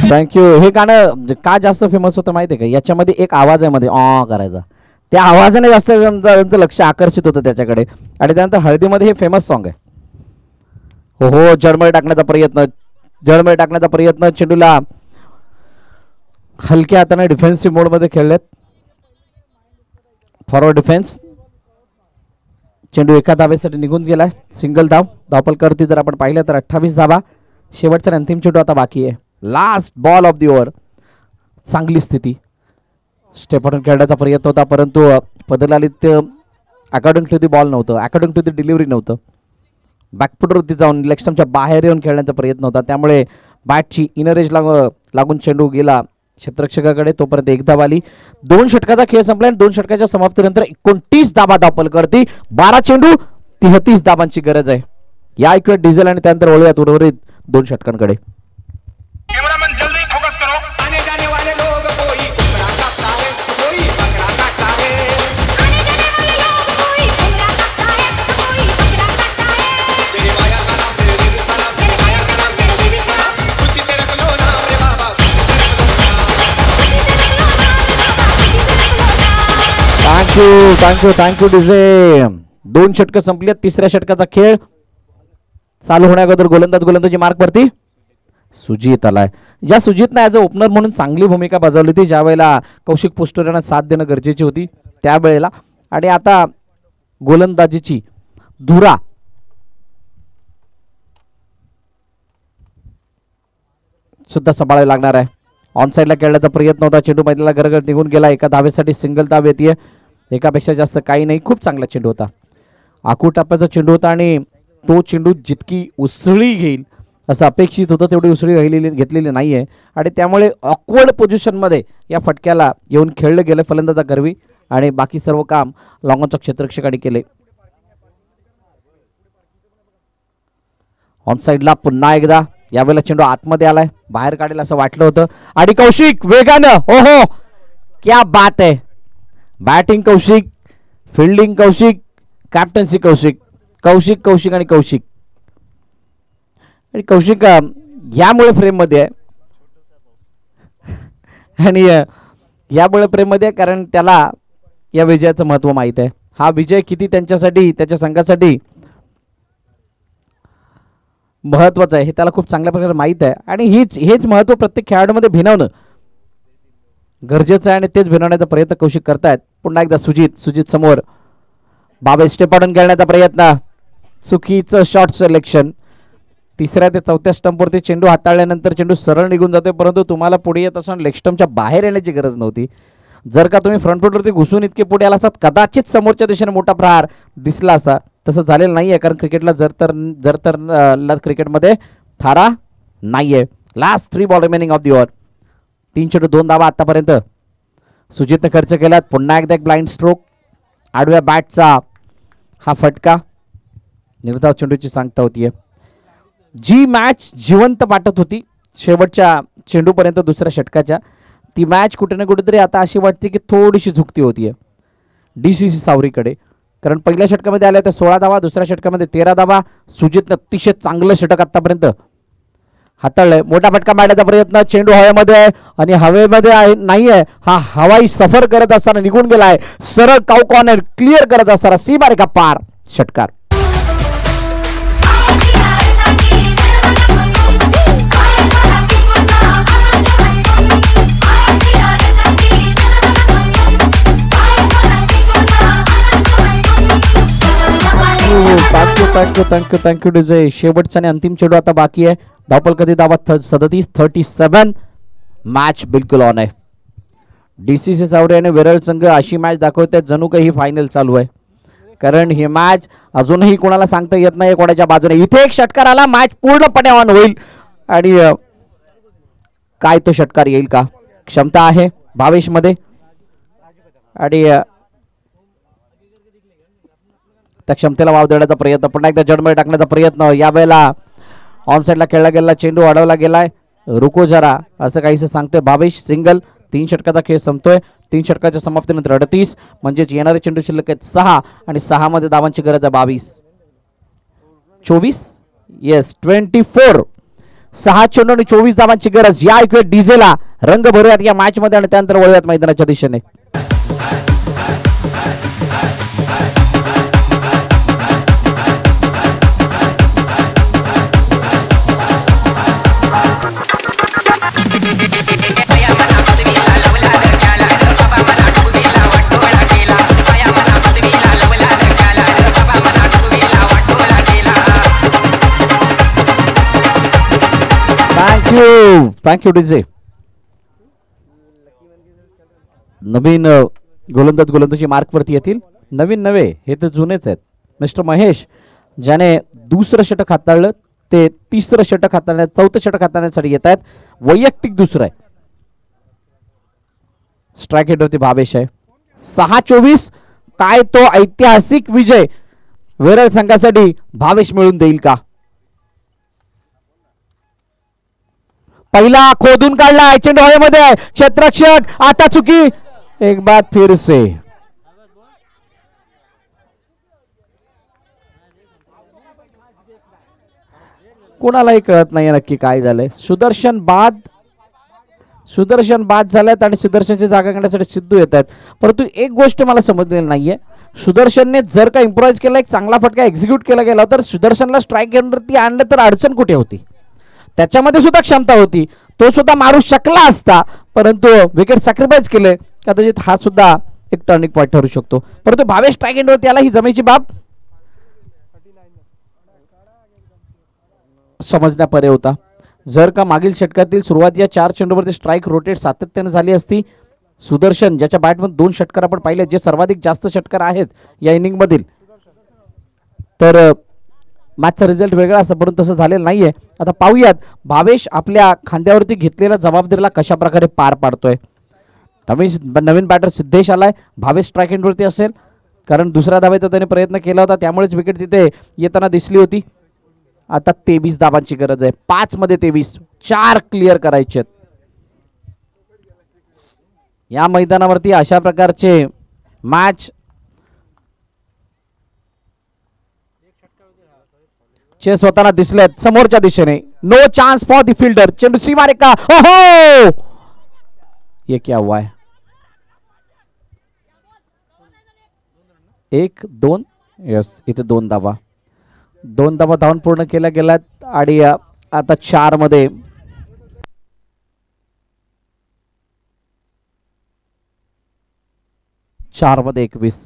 थँक्यू. हे गाणं का जास्त फेमस होतं माहिती आहे का, याच्यामध्ये एक आवाज आहे मध्ये ऑ करायचा, त्या आवाजाने जास्त त्यांचं लक्ष आकर्षित होतं त्याच्याकडे. आणि त्यानंतर हळदीमध्ये हे फेमस सॉन्ग आहे. हो, जळमळ टाकण्याचा प्रयत्न, चेंडूला हलक्या हाताने डिफेन्सिव्ह मोडमध्ये खेळलेत. Forward defence. चेंडू एका धावेसाठी निघून गेलाय, सिंगल धाव. धावफलकावरती जर आपण पाहिलं तर 28 धावा. शेवटचा अंतिम चेंडू आता बाकी आहे. Last ball of the over. चांगली स्थिती, स्टेपवरून खेळण्याचा प्रयत्न होता, परंतु पदलालित अकॉर्डिंग टू दी बॉल नव्हतं, अकॉर्डिंग टू दी डिलिव्हरी नव्हतं. बॅकफुटवरती जाऊन लेग स्टंपच्या बाहेर येऊन खेळण्याचा प्रयत्न होता, त्यामुळे बॅटची इनर एज लागून चेंडू गेला क्षेत्ररक्षकाकडे. तोपर्यंत 1 धाव आली. 2 षटकाचा खेळ संपला आणि 2 षटकाच्या समाप्तीनंतर 29 धावा धावफलकावरती. 12 चेंडू, 33 धावांची गरज आहे. या ऐकूया डिझेल आणि त्यानंतर वळूयात उर्वरित 2 षटकांकडे. Thank you DJ. 2 षटकं संपली. 3ऱ्या षटकाचा खेळ चालू होण्याअगोदर गोलंदाजी मार्कवरती सुजित आलाय. ज्या सुजितनं ॲज अ ओपनर म्हणून चांगली भूमिका बजावली होती, ज्या वेळेला कौशिक पोस्टोरेनं साथ देणं गरजेची होती त्यावेळेला. आणि आता गोलंदाजीची धुरा सुद्धा सांभाळावी लागणार आहे. ऑन साईडला खेळण्याचा प्रयत्न होता, चेंडू मैदानाला गरगट निघून गेला. एका धावेसाठी सिंगल धाव येते, एकापेक्षा जास्त काही नाही. खूप चांगला चेंडू होता, आखू टप्प्याचा चेंडू होता आणि तो चेंडू जितकी उसळी घेईल असं अपेक्षित होतं तेवढी उसळी घेतलेली नाही आहे आणि त्यामुळे ऑकवर्ड पोझिशनमध्ये या फटक्याला येऊन खेळलं गेलं. फलंदाजा गर्वी आणि बाकी सर्व काम लॉंगॉनच्या क्षेत्ररक्षकाने केले. ऑन साइडला पुन्हा एकदा यावेळेला चेंडू आतमध्ये आलाय, बाहेर काढेल असं वाटलं होतं आणि कौशिक वेगानं, हो हो क्या बात आहे. Batting Kaushik, fielding Kaushik, captaincy Kaushik, Kaushik Kaushik आणि कौशिक. आणि कौशिक यामुळे फ्रेम मध्ये आहे आणि यामुळे फ्रेम मध्ये आहे कारण त्याला या विजयाचं महत्व माहित आहे. हा विजय किती त्यांच्यासाठी, त्याच्या संघासाठी महत्वाचं आहे हे त्याला खूप चांगल्या प्रकारे माहित आहे. आणि हेच महत्व प्रत्येक खेळाडूमध्ये भिनवणं गरजेचं आहे आणि तेच भिनवण्याचा प्रयत्न कौशिक करतायत. पुन्हा एकदा सुजित समोर, बाबे स्टेप आउट खेळण्याचा प्रयत्न, चुकीचं शॉट सिलेक्शन. तिसऱ्या ते चौथ्या स्टंपवरती चेंडू हाताळल्यानंतर चेंडू सरळ निघून जातोय, परंतु तुम्हाला पुढे येत असताना लेग स्टंपच्या बाहेर येण्याची गरज नव्हती. जर का तुम्ही फ्रंट फुटवरती घुसून इतके पुढे आला असतात कदाचित समोरच्या दिशेने मोठा प्रहार दिसला असता. तसं झालेलं नाहीये कारण क्रिकेटला जर तर क्रिकेटमध्ये थारा नाहीये. Last 3 ball remaining of the over. 3 चेंडू 2 धावा आतापर्यंत सुजितने खर्च केलात. पुन्हा एकदा एक ब्लाइंड स्ट्रोक, आडव्या बॅटचा हा फटका, निर्धाव चेंडूची सांगता होतीये. जी मॅच जिवंत वाटत होती शेवटच्या चेंडूपर्यंत दुसऱ्या षटकाच्या, ती मॅच कुठे ना कुठेतरी आता अशी वाटते की थोडीशी झुकती होतीये DCC सावरीकडे. कारण पहिल्या षटकामध्ये आल्या त्या 16 धावा, दुसऱ्या षटकामध्ये 13 धावा. सुजितनं अतिशय चांगलं षटक आतापर्यंत हाताळलंय. मोठा फटका मारण्याचा प्रयत्न, चेंडू हवेमध्ये आहे आणि हवेमध्ये नाहीये, हा हवाई सफर करत असताना निघून गेलाय. सरळ काऊ कॉर्नर क्लिअर करत असताना सीमारेखा पार षटकार. Thank you DJ. शेवटचा आणि अंतिम चेंडू आता बाकी आहे. धावपल कधी धावा 37 मॅच बिलकुल ऑन आहे. DCC सावरे आणि विरळ संघ अशी मॅच दाखवतात जणू काही ही फायनल चालू आहे. कारण ही मॅच अजूनही कोणाला सांगता येत नाही कोणाच्या बाजूने. इथे एक षटकार आला, मॅच पूर्णपणे ऑन होईल आणि काय तो षटकार येईल का, क्षमता आहे भावेश मध्ये आणि त्या क्षमतेला वाव देण्याचा प्रयत्न, पुन्हा एकदा जडमध्ये टाकण्याचा प्रयत्न. यावेळेला ऑन साइडला खेळला गेला, चेंडू अडवला गेलाय. रुको जरा असं काहीसं सांगतोय भावेश. सिंगल. 3 षटकाचा खेळ संपतोय. 3 षटकाच्या समाप्तीनंतर 38 म्हणजेच येणारे चेंडू शिल्लक आहेत 6 आणि 6 मध्ये धावांची गरज आहे 24 येस 24. 6 चेंडू आणि 24 धावांची गरज. या ऐकूया डीजेला रंग भरूयात या मॅच मध्ये आणि त्यानंतर वळूयात मैदानाच्या दिशेने. Thank you DJ. नवीन गोलंदाजी मार्कवरती येतील. नवीन नव्हे, हे तर जुनेच आहेत. मिस्टर महेश ज्याने दुसरं षटक हाताळलं ते तिसरं षटक हाताळण्यात, चौथं षटक हाताळण्यासाठी येत आहेत. वैयक्तिक दुसरं आहे. स्ट्राईक हेडवरती भावेश आहे. 6-24. काय तो ऐतिहासिक विजय विरळ संघासाठी भावेश मिळून देईल का? पहिला खोदून काढला, चेंडू हवेमध्ये आहे. क्षेत्ररक्षक आता चुकी, एक बार फिर से. कोणालाही कळत नाही नक्की काय झालंय. सुदर्शन बाद झाल्यात आणि सुदर्शनची जागा घेण्यासाठी सिद्धू येत आहेत. परंतु एक गोष्ट मला समजलेली नाहीये, सुदर्शनने जर का इम्प्रोवाइज केला, एक चांगला फटका एक्झिक्यूट केला गेला तर सुदर्शनला स्ट्राईक घेण्यावरती आणलं तर अडचण कुठे होती? त्याच्यामध्ये सुद्धा क्षमता होती, तो सुद्धा मारू शकला असता, परंतु विकेट सॅक्रिफाईस केले. कदाचित हा सुद्धा एक टर्निंग पॉईंट ठरू शकतो. परंतु भावेश स्ट्राईक एंडवरती आला, ही जमेची बाब समजण्यापरे होता. जर का मागील षटकातील सुरुवातीच्या 4 चेंडूवरती स्ट्राईक रोटेट सातत्याने झाली असती, सुदर्शन ज्याच्या बॅटमध्ये 2 षटकार आपण पाहिले, जे सर्वाधिक जास्त षटकार आहेत या इनिंग मधील, तर मॅचचा रिझल्ट वेगळा असता. परंतु तसं झालेलं नाहीये. आता पाहूयात भावेश आपल्या खांद्यावरती घेतलेल्या जबाबदारीला कशा प्रकारे पार पाडतोय. नवीन बॅटर सिद्धेश आलाय. भावेश स्ट्राईक एंडवरती असेल कारण दुसऱ्या धावेचा त्याने प्रयत्न केला होता, त्यामुळेच विकेट तिथे येताना दिसली होती. आता 23 धावांची गरज आहे. 5 मध्ये 23, 4 क्लिअर करायचे आहेत. या मैदानावरती अशा प्रकारचे मॅच चेस होताना दिसलेत समोरच्या दिशेने. No chance for the fielder. चेंडू सीमारे का, ओहो ये क्या हुआ है. 1 2 यस, इथे 2 धावा धावून पूर्ण केल्या गेल्यात आणि आता 4 मध्ये 21.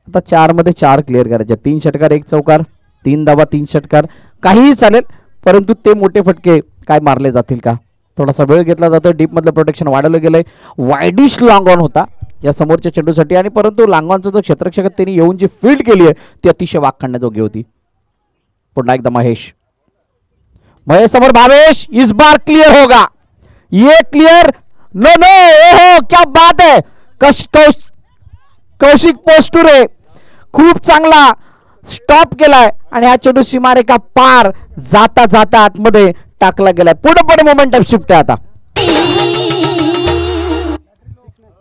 आता 4 मध्ये 4 क्लिअर करायचे. 3 षटकार 1 चौकार, 3 धावा 3 षटकार, काहीही चालेल परंतु ते मोठे फटके काय मारले जातील का. थोडासा वेळ घेतला जातो. डीप मधलं प्रोटेक्शन वाढवलं गेलंय. वाईडिश लॉंग ऑन होता या समोरच्या चेंडूसाठी आणि परंतु लांगॉनचं जो क्षेत्ररक्षक त्यांनी येऊन जी फील्ड केली आहे ती अतिशय वाखाणण्याजोगी होती. पुन्हा एकदा महेश समोर भावेश. इस बार क्लियर होगा, ये क्लियर. नो नो, ओहो क्या बात है. कौशिक पोस्टुरे खूप चांगला स्टॉप केलाय आणि हा चेंडू सीमारेखा पार जाता जाता आतमध्ये टाकला गेलाय. पुढे मोमेंटम शिफ्ट आहे. आता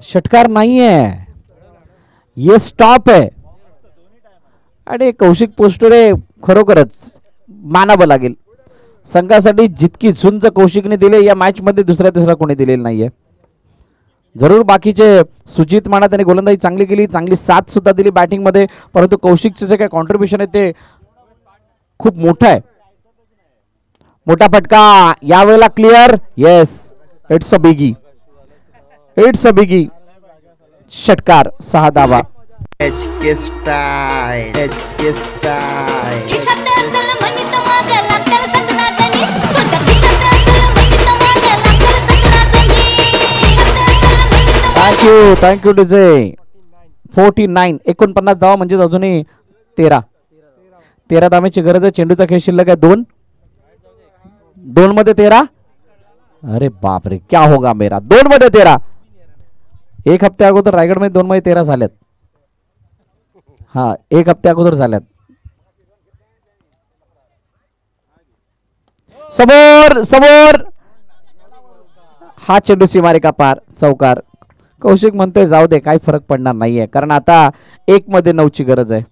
षटकार नाहीये, ये स्टॉप आहे आणि कौशिक पोस्टुरे खरोखरच मानावं लागेल. संघासाठी जितकी झुंज कौशिकने दिले या मॅच मध्ये दुसऱ्या तिसरा कोणी दिलेलं नाहीये. जरूर बाकीचे सुजित माना त्याने गोलंदाजी चांगली केली, चांगली साथ सुद्धा दिली बॅटिंग मध्ये, परंतु कौशिकचे जे काही कॉन्ट्रीब्युशन आहे ते खूप मोठं आहे. मोठा फटका यावेळेला clear. Yes, it's a biggie. षटकार 6 धावा. Thank you DJ. 49 49 धावा म्हणजे अजूनही 13 धावेची गरज आहे. चेंडूचा खेळ शिल्लक आहे 2 मध्ये 13. अरे बापरे, क्या होगा मेरा. 2 मध्ये 13. 1 हप्त्या अगोदर रायगडमध्ये 2 मध्ये 13 झाल्यात. हा 1 हप्त्या अगोदर झाल्यात. समोर हा चेंडू सीमारेखा पार, चौकार. कौशिक म्हणतोय जाऊ दे, काही फरक पडणार नाहीये कारण आता 1 मध्ये 9 ची गरज आहे.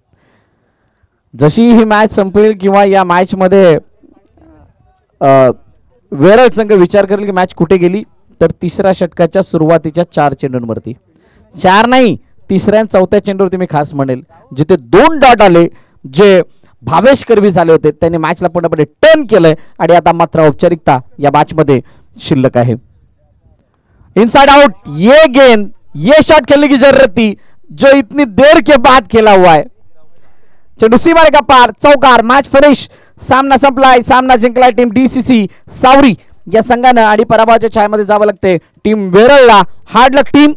जशी ही मॅच संपेल किंवा या मॅच मध्ये वेरळ संघ विचार करेल की मॅच कुठे गेली तर तिसऱ्या षटकाच्या सुरुवातीच्या 4 चेंडूंवरती, 4 नाही 3ऱ्या आणि 4थ्या चेंडूवरती मी खास म्हणेल जिथे 2 डॉट आले जे भावेश करवी झाले होते त्यांनी मॅचला पूर्णपणे टर्न केलंय आणि आता मात्र औपचारिकता या मॅच मध्ये शिल्लक आहे. इनसाइड आउट, ये गेंद ये शॉट खेलने की जरूरत थी जो इतनी देर के बाद खेला हुआ है. चेंडू सीमारेखा पार, चौकार. Match finish. सामना संपलाय. सामना जिंकलाय टीम DCC सावरी या संघानं आणि पराभवाच्या छायेमध्ये जावं लागते टीम वेरळला. हार्ड लक टीम.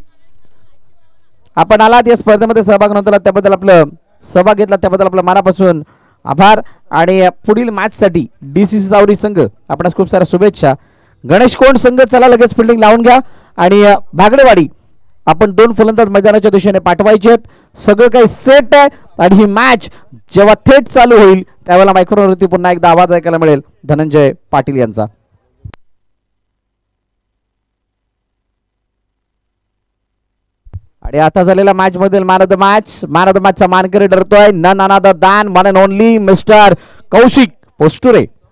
आपण आलात या स्पर्धेमध्ये सहभाग नोंदवला त्याबद्दल आपलं सहभाग घेतला त्याबद्दल आपलं मनापासून आभार आणि पुढील मॅच साठी DCC सावरी संघ आपणास खूप साऱ्या शुभेच्छा. गणेश कोंड संघ चला लगेच फिल्डिंग लावून घ्या आणि भागडेवाडी आपण 2 फलंदाज मैदानाच्या दिशेने पाठवायचे आहेत. सगळं काही सेट आहे आणि ही मॅच जेव्हा थेट चालू होईल त्यावेळेला मायक्रोफोनवरती पुन्हा एकदा आवाज ऐकायला मिळेल धनंजय पाटील यांचा. आणि आता झालेल्या मॅच मधील मॅन ऑफ द मॅचचा मानकरी ठरतोय none other than one and only mister Kaushik पोस्टुरे.